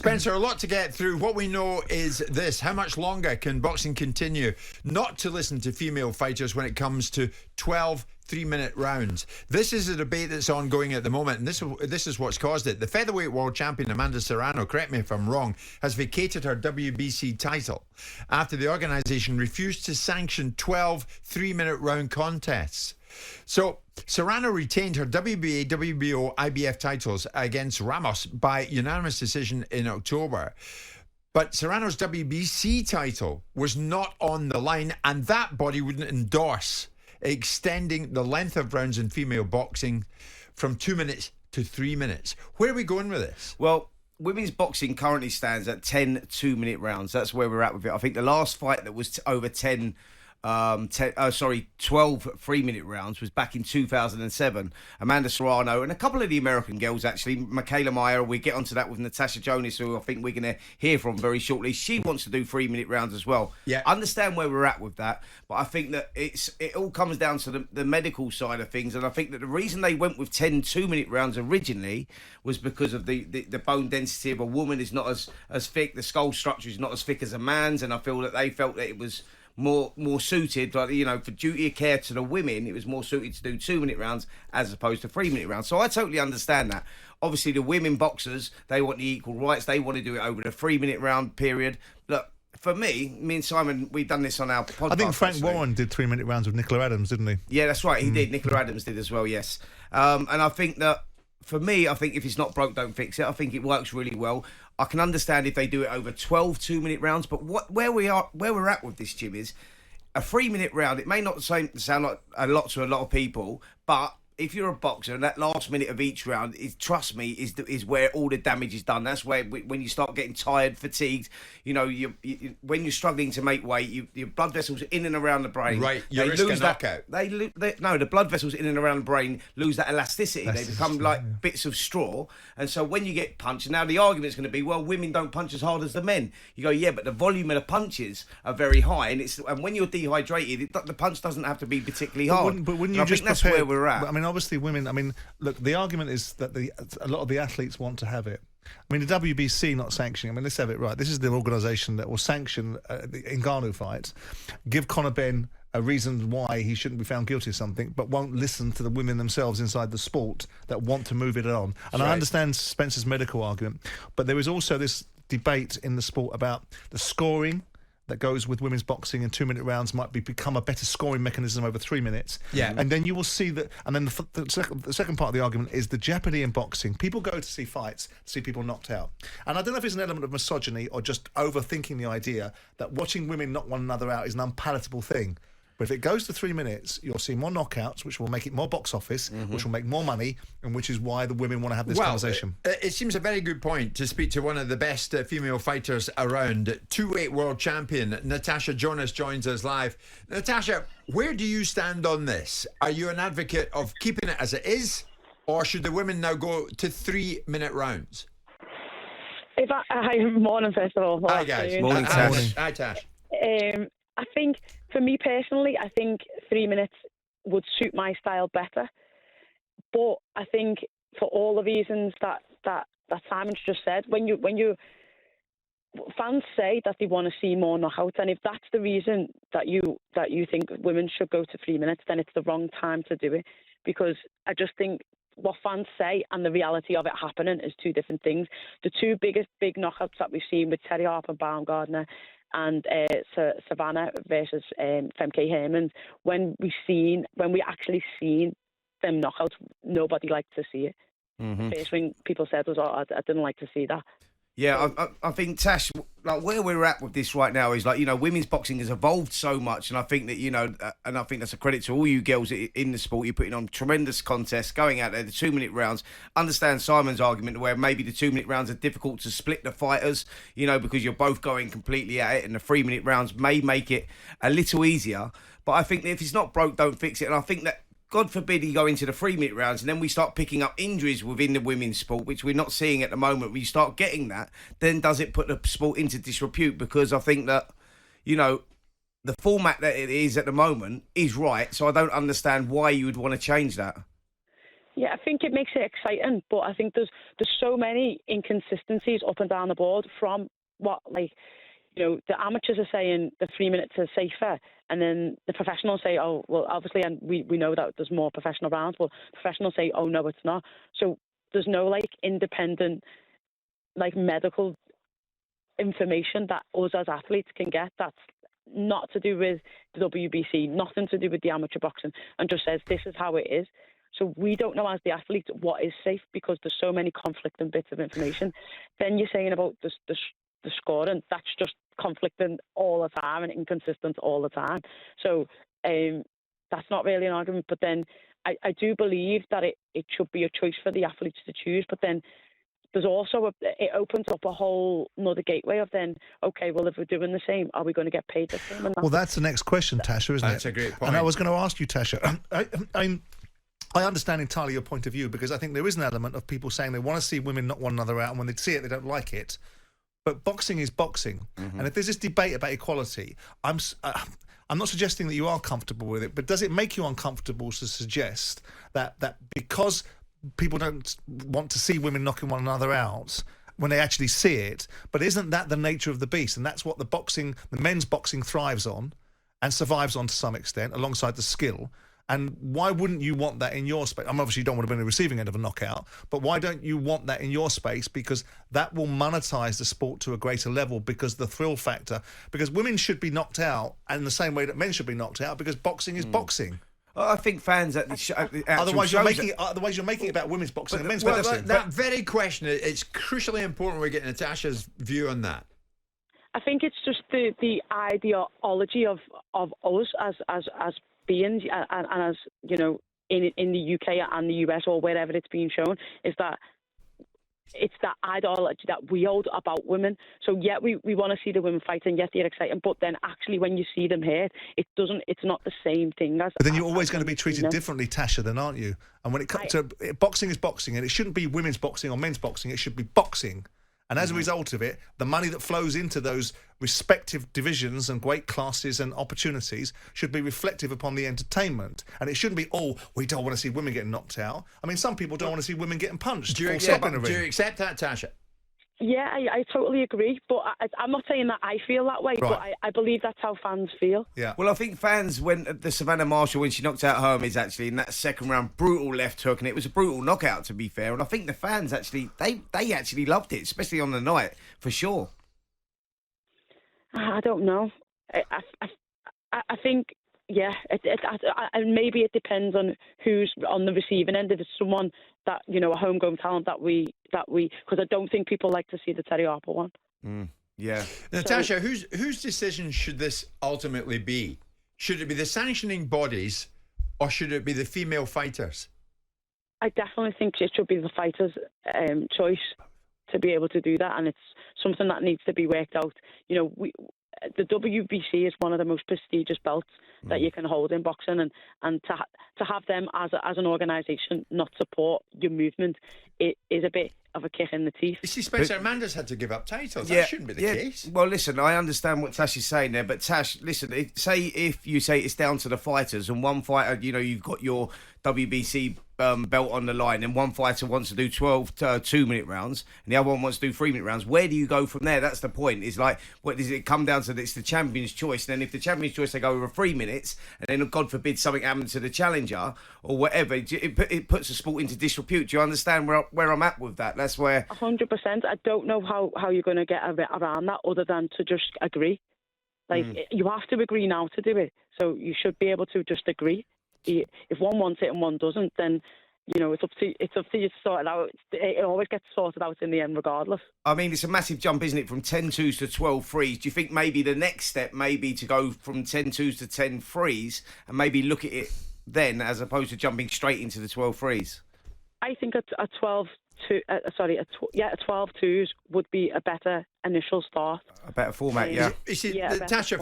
Spencer, a lot to get through. What we know is this: how much longer can boxing continue not to listen to female fighters when it comes to 12 3-minute rounds? This is a debate that's ongoing at the moment, and this is what's caused it. The featherweight world champion Amanda Serrano, correct me if I'm wrong, has vacated her WBC title after the organisation refused to sanction 12 3-minute round contests. So Serrano retained her WBA, WBO, IBF titles against Ramos by unanimous decision in October. But Serrano's WBC title was not on the line, and that body wouldn't endorse extending the length of rounds in female boxing from 2 minutes to 3 minutes. Where are we going with this? Well, women's boxing currently stands at 10 2-minute rounds. That's where we're at with it. I think the last fight that was over 12 3-minute rounds was back in 2007. Amanda Serrano and a couple of the American girls, actually, Michaela Meyer. We get onto that with Natasha Jonas, who I think we're going to hear from very shortly. She wants to do 3-minute rounds as well. Yeah, understand where we're at with that, but I think that it all comes down to the medical side of things. And I think that the reason they went with 10 2-minute rounds originally was because of the bone density of a woman is not as thick. The skull structure is not as thick as a man's, and I feel that they felt that it was more suited, like, you know, for duty of care to the women, it was more suited to do 2-minute rounds as opposed to 3-minute rounds. So I totally understand that. Obviously, the women boxers, they want the equal rights. They want to do it over the 3-minute round period. Look, for me and Simon, we've done this on our podcast. I think Frank Warren did 3-minute rounds with Nicola Adams, didn't he? Yeah, that's right. He did. Nicola Adams did as well, yes. And I think that, for me, I think if it's not broke, don't fix it. I think it works really well. I can understand if they do it over 12 2-minute rounds, but where we're at with this, Jim, is a 3-minute round. It may not sound like a lot to a lot of people, but if you're a boxer and that last minute of each round, trust me, is where all the damage is done. That's where when you start getting tired, fatigued, you know, when you're struggling to make weight, your blood vessels in and around the brain. Right, you risk a knockout. The blood vessels in and around the brain lose that elasticity. They become like bits of straw. And so when you get punched, now the argument's going to be, well, women don't punch as hard as the men. You go, yeah, but the volume of the punches are very high, and when you're dehydrated, the punch doesn't have to be particularly hard. But wouldn't you just that's where we're at. I mean, obviously women, I mean, look, the argument is that a lot of the athletes want to have it. I mean, the WBC not sanctioning, I mean, let's have it right. This is the organisation that will sanction the Ngannou fight, give Conor Benn a reason why he shouldn't be found guilty of something, but won't listen to the women themselves inside the sport that want to move it on. And I understand Spencer's medical argument, but there is also this debate in the sport about the scoring that goes with women's boxing, and 2-minute rounds might become a better scoring mechanism over 3 minutes. Yeah. And then you will see that, and then the second part of the argument is the jeopardy in boxing. People go to see fights, to see people knocked out. And I don't know if it's an element of misogyny or just overthinking the idea that watching women knock one another out is an unpalatable thing. But if it goes to 3 minutes, you'll see more knockouts, which will make it more box office, which will make more money, and which is why the women want to have this conversation. It seems a very good point to speak to one of the best female fighters around. Two-weight world champion Natasha Jonas joins us live. Natasha, where do you stand on this? Are you an advocate of keeping it as it is, or should the women now go to 3-minute rounds? Morning, first of all. Hi, guys. Morning, Tash. Hi, Tash. I think, for me personally, I think 3 minutes would suit my style better. But I think for all the reasons that Simon's just said, when you fans say that they want to see more knockouts, and if that's the reason that you think women should go to 3 minutes, then it's the wrong time to do it. Because I just think what fans say and the reality of it happening is two different things. The two biggest big knockouts that we've seen with Terry Harper, Baumgardner, and Savannah versus Femke Hermans, when we actually seen them knockouts, nobody liked to see it. First thing people said was, I didn't like to see that. Yeah, I think, Tash, like where we're at with this right now is, like, you know, women's boxing has evolved so much, and I think that, you know, and I think that's a credit to all you girls in the sport. You're putting on tremendous contests, going out there, the 2-minute rounds. Understand Simon's argument where maybe the 2-minute rounds are difficult to split the fighters, you know, because you're both going completely at it, and the 3-minute rounds may make it a little easier. But I think that if it's not broke, don't fix it. And I think that, God forbid, you go into the 3-minute rounds and then we start picking up injuries within the women's sport, which we're not seeing at the moment. When you start getting that, then does it put the sport into disrepute? Because I think that, you know, the format that it is at the moment is right. So I don't understand why you would want to change that. Yeah, I think it makes it exciting, but I think there's so many inconsistencies up and down the board from what, like, you know, the amateurs are saying the 3 minutes is safer, and then the professionals say, oh, well, obviously, and we know that there's more professional rounds, but professionals say, oh, no, it's not. So there's no, like, independent, like, medical information that us as athletes can get that's not to do with the WBC, nothing to do with the amateur boxing, and just says this is how it is. So we don't know as the athletes what is safe because there's so many conflicting bits of information. Then you're saying about the scoring, that's just conflicting all the time and inconsistent all the time. So that's not really an argument. But then I do believe that it should be a choice for the athletes to choose. But then there's also it opens up a whole another gateway of then, okay, well, if we're doing the same, are we going to get paid the same? And well, that's the next question, Tasha, isn't it? That's a great point. And I was going to ask you, Tasha, I understand entirely your point of view, because I think there is an element of people saying they want to see women knock one another out, and when they see it, they don't like it. But boxing is boxing. And if there's this debate about equality, I'm not suggesting that you are comfortable with it, but does it make you uncomfortable to suggest that because people don't want to see women knocking one another out when they actually see it, but isn't that the nature of the beast? And that's what the men's boxing thrives on and survives on to some extent, alongside the skill. And why wouldn't you want that in your space? Obviously you don't want to be in the receiving end of a knockout, but why don't you want that in your space? Because that will monetize the sport to a greater level, because the thrill factor, because women should be knocked out in the same way that men should be knocked out, because boxing is boxing. I think fans at the Otherwise you're making it about women's boxing and men's boxing. That very question, it's crucially important we get Natasha's view on that. I think it's just the ideology of us as beings, and as, you know, in the UK and the US or wherever it's being shown, is that it's that ideology that we hold about women. So yeah, we want to see the women fighting, yes, they're exciting, but then actually when you see them hurt, it's not the same thing as. But then you're always going to be treated differently, Tasha, then, aren't you? And when it comes to boxing is boxing, and it shouldn't be women's boxing or men's boxing, it should be boxing. And as a result of it, the money that flows into those respective divisions and weight classes and opportunities should be reflective upon the entertainment. And it shouldn't be, we don't want to see women getting knocked out. I mean, some people don't want to see women getting punched. Do you accept that, Tasha? Yeah, I totally agree, but I'm not saying that I feel that way, but I believe that's how fans feel. Yeah. Well, I think fans, when the Savannah Marshall, when she knocked out Hermes, actually, in that second round, brutal left hook, and it was a brutal knockout, to be fair, and I think the fans actually, they actually loved it, especially on the night, for sure. I don't know. I think... Yeah, maybe it depends on who's on the receiving end. If it's someone that, you know, a homegrown talent that we, because I don't think people like to see the Terry Harper one. Yeah. Natasha, whose decision should this ultimately be? Should it be the sanctioning bodies, or should it be the female fighters? I definitely think it should be the fighters' choice to be able to do that, and it's something that needs to be worked out. You know, the WBC is one of the most prestigious belts that you can hold in boxing, and to have them as an organisation not support your movement, it is a bit of a kick in the teeth. You see, Spencer Amanda's had to give up titles. That shouldn't be the case. Well, listen, I understand what Tash is saying there, but Tash, listen, if you say it's down to the fighters, and one fighter, you know, you've got your WBC belt on the line, and one fighter wants to do 12 2-minute rounds, and the other one wants to do 3-minute rounds, where do you go from there? That's the point. It's like, what does it come down to? It's the champion's choice. And then if the champion's choice, they go over 3 minutes, and then, God forbid, something happens to the challenger or whatever, it puts the sport into disrepute. Do you understand where I'm at with that? That's where... 100%. I don't know how you're going to get around that other than to just agree. Like, you have to agree now to do it. So you should be able to just agree. If one wants it and one doesn't, then, you know, it's up to you to sort it out. It always gets sorted out in the end, regardless. I mean, it's a massive jump, isn't it, from 10-2s to 12-3s? Do you think maybe the next step may be to go from 10-2s to 10-3s and maybe look at it then, as opposed to jumping straight into the 12-3s? I think a 12-2s would be a better initial start. A better format, yeah. You see, Natasha,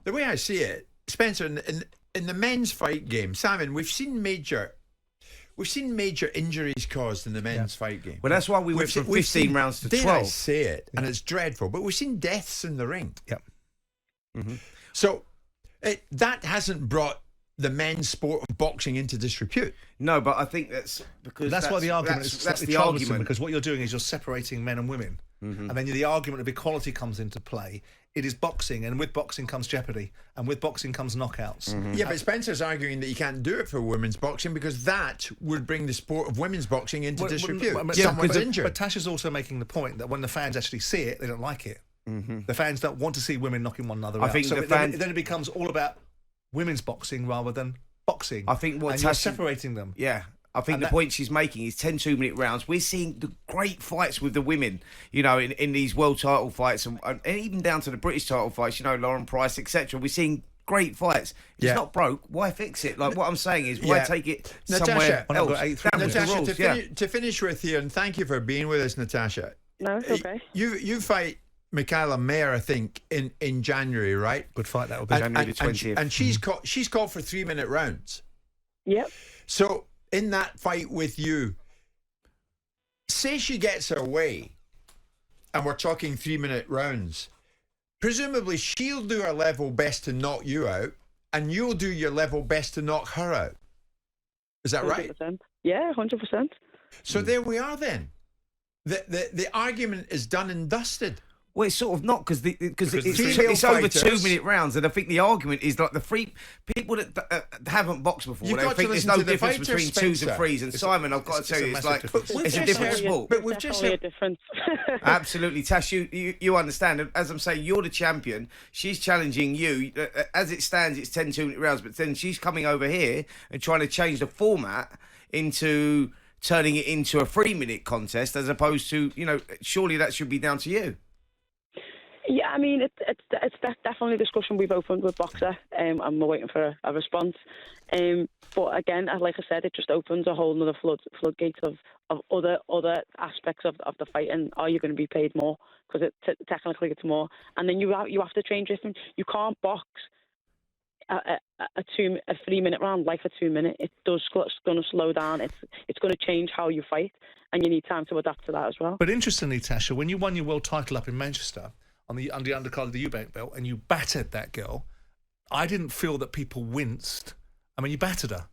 the way I see it, Spencer, in the men's fight game, Simon, we've seen major injuries caused in the men's fight game. Well, that's why we went from 15 rounds to 12. Dare I say it, and it's dreadful, but we've seen deaths in the ring. Yep. So that hasn't brought the men's sport of boxing into disrepute. No, but I think that's because That's why the argument is that's slightly the troublesome, argument. because what you're doing is you're separating men and women. And then the argument of equality comes into play. It is boxing, and with boxing comes jeopardy, and with boxing comes knockouts. Yeah, but Spencer's arguing that you can't do it for women's boxing because that would bring the sport of women's boxing into disrepute. Someone's injured. But Tasha's also making the point that when the fans actually see it, they don't like it. The fans don't want to see women knocking one another out. think so the then fans- it becomes all about women's boxing rather than boxing. I think what and you're Tasha- separating them. Yeah. I think the point she's making is 10 2-minute rounds. We're seeing the great fights with the women, you know, in these world title fights and even down to the British title fights, you know, Lauren Price, etc. We're seeing great fights. If it's not broke, why fix it? Like, what I'm saying is, why take it somewhere Natasha, else? That was the Natasha, rules, to finish with you, and thank you for being with us, Natasha. No, it's okay. You fight Michaela Mayer, I think, in January, right? Good fight that will be. January the 20th. And she's called for 3-minute rounds. Yep. So in that fight with you, say she gets her way, and we're talking 3-minute rounds, presumably she'll do her level best to knock you out, and you'll do your level best to knock her out. Is that right? 100%. Yeah, 100%. So there we are then. The argument is done and dusted. Well, it's sort of not because female it's over fighters- 2-minute rounds, and I think the argument is like the free people that haven't boxed before. You've They got think to there's listen no to the difference fighter, between twos and Spencer. threes. And Simon, I've got to it's tell a you, it's massive like difference. it's a different sport. But we've just Definitely a said, difference. Absolutely, Tash, you understand. As I'm saying, you're the champion. She's challenging you. As it stands, it's 10 2-minute rounds. But then she's coming over here and trying to change the format into turning it into a 3-minute contest, as opposed to, you know, surely that should be down to you. Yeah, I mean, it's definitely a discussion we've opened with Boxer, and we're waiting for a response. But again, like I said, it just opens a whole other floodgate of other aspects of the fight. And are you going to be paid more? Because technically it's more. And then you have to train different. You can't box a 3-minute round like a 2-minute. It does going to slow down. It's going to change how you fight, and you need time to adapt to that as well. But interestingly, Tasha, when you won your world title up in Manchester on the undercard of the Eubank belt and you battered that girl, I didn't feel that people winced. I mean, you battered her.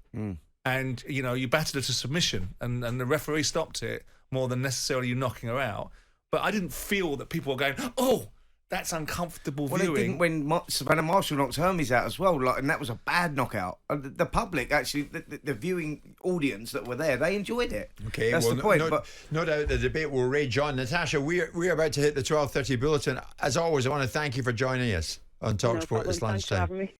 And, you know, you battered her to submission, and the referee stopped it more than necessarily you knocking her out. But I didn't feel that people were going, oh, that's uncomfortable Well, viewing. it didn't when Savannah Marshall knocked Hermes out as well, like, and that was a bad knockout. The public, actually, the viewing audience that were there, they enjoyed it. okay, that's well, the point. no doubt the debate will rage on. Natasha, we're about to hit the 12:30 bulletin. As always, I want to thank you for joining us on No talkSPORT problem. this Thanks for lunchtime. having me.